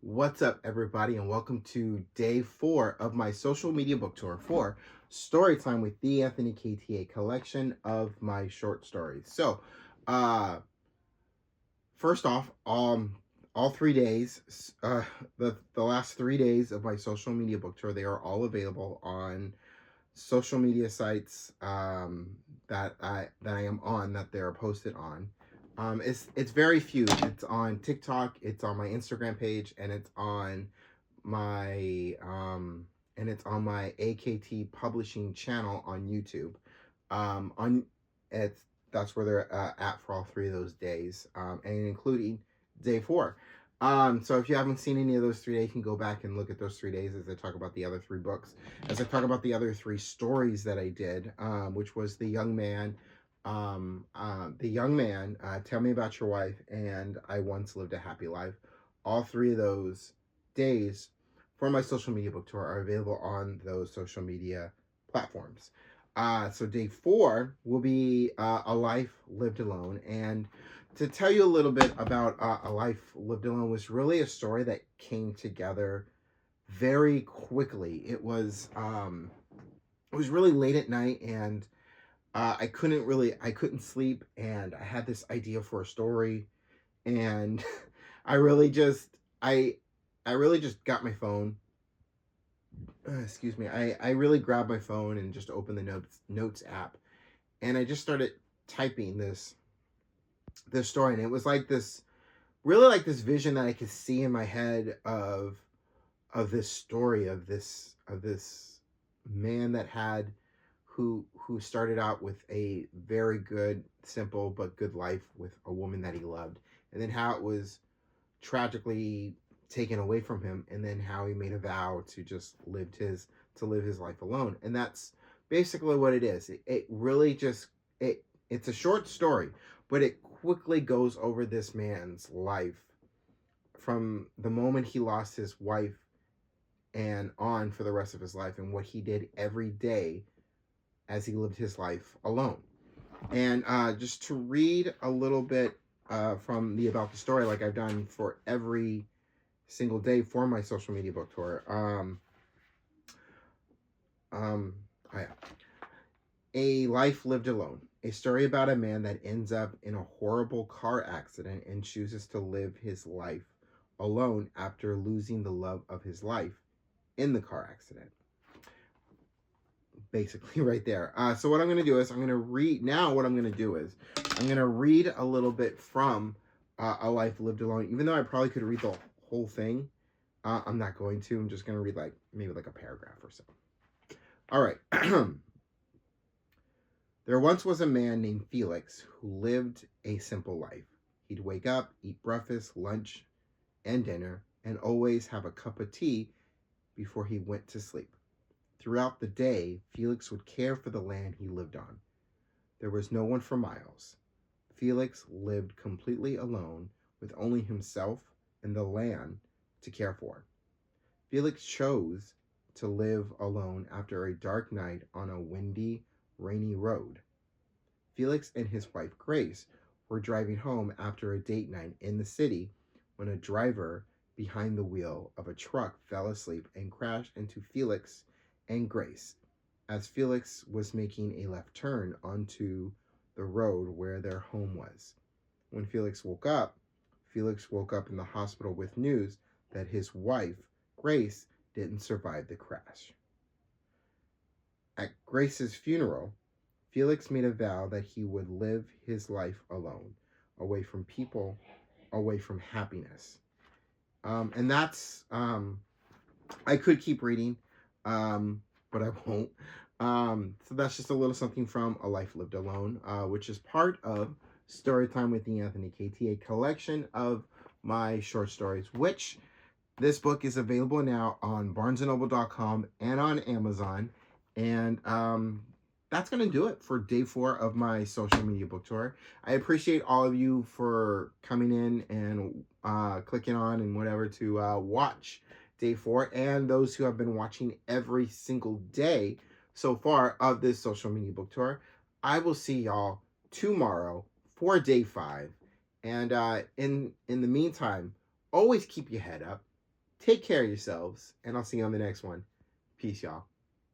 What's up, everybody, and welcome to day 4 of my social media book tour for Storytime with the Anthony KTA collection of my short stories. Uh, first off, all 3 days, the last 3 days of my social media book tour, they are all available on social media sites that I am on, that they're posted on. It's very few. It's on TikTok, it's on my Instagram page, and my um it's on my AKT publishing channel on YouTube. On it's That's where they're at for all 3 of those days, and including day 4. So if you haven't seen any of those 3 days, you can go back and look at those 3 days as I talk about the other 3 books, as I talk about the other 3 stories that I did, which was Tell Me About Your Wife, and I Once Lived a Happy Life. All 3 of those days for my social media book tour are available on those social media platforms. So day 4 will be A Life Lived Alone. And to tell you a little bit about A Life Lived Alone, was really a story that came together very quickly. It was really late at night, and I couldn't sleep, and I had this idea for a story, and I really just I I really just got my phone. Excuse me. I really grabbed my phone and just opened the notes app, and I just started typing this story, and it was like this, really like this vision that I could see in my head of this story of this man that had who started out with a very good, simple but good life with a woman that he loved, and then how it was tragically taken away from him, and then how he made a vow to just live his life alone. And that's basically what it is. It really just it's a short story, but it quickly goes over this man's life from the moment he lost his wife and on for the rest of his life, and what he did every day as he lived his life alone. And just to read a little bit from the about the story, like I've done for every single day for my social media book tour. I, A Life Lived Alone. A story about a man that ends up in a horrible car accident and chooses to live his life alone after losing the love of his life in the car accident. Basically, right there. So what I'm going to do is I'm going to read. Now what I'm going to do is I'm going to read a little bit from A Life Lived Alone. Even though I probably could read the whole thing, I'm not going to. I'm just going to read maybe a paragraph or so. All right. There once was a man named Felix who lived a simple life. He'd wake up, eat breakfast, lunch, and dinner, and always have a cup of tea before he went to sleep. Throughout the day, Felix would care for the land he lived on. There was no one for miles. Felix lived completely alone, with only himself and the land to care for. Felix chose to live alone after a dark night on a windy, rainy road. Felix and his wife Grace were driving home after a date night in the city when a driver behind the wheel of a truck fell asleep and crashed into Felix and Grace as Felix was making a left turn onto the road where their home was. When Felix woke up in the hospital with news that his wife, Grace, didn't survive the crash. At Grace's funeral, Felix made a vow that he would live his life alone, away from people, away from happiness. And that's, I could keep reading, but I won't. So that's just a little something from A Life Lived Alone, which is part of Storytime with the Anthony KTA collection of my short stories, which this book is available now on barnesandnoble.com and on Amazon. And that's going to do it for day 4 of my social media book tour. I appreciate all of you for coming in and clicking on and whatever to watch day 4, and those who have been watching every single day so far of this social media book tour. I will see y'all tomorrow for day 5. And in the meantime, always keep your head up, Take care of yourselves, and I'll see you on the next one. Peace, y'all.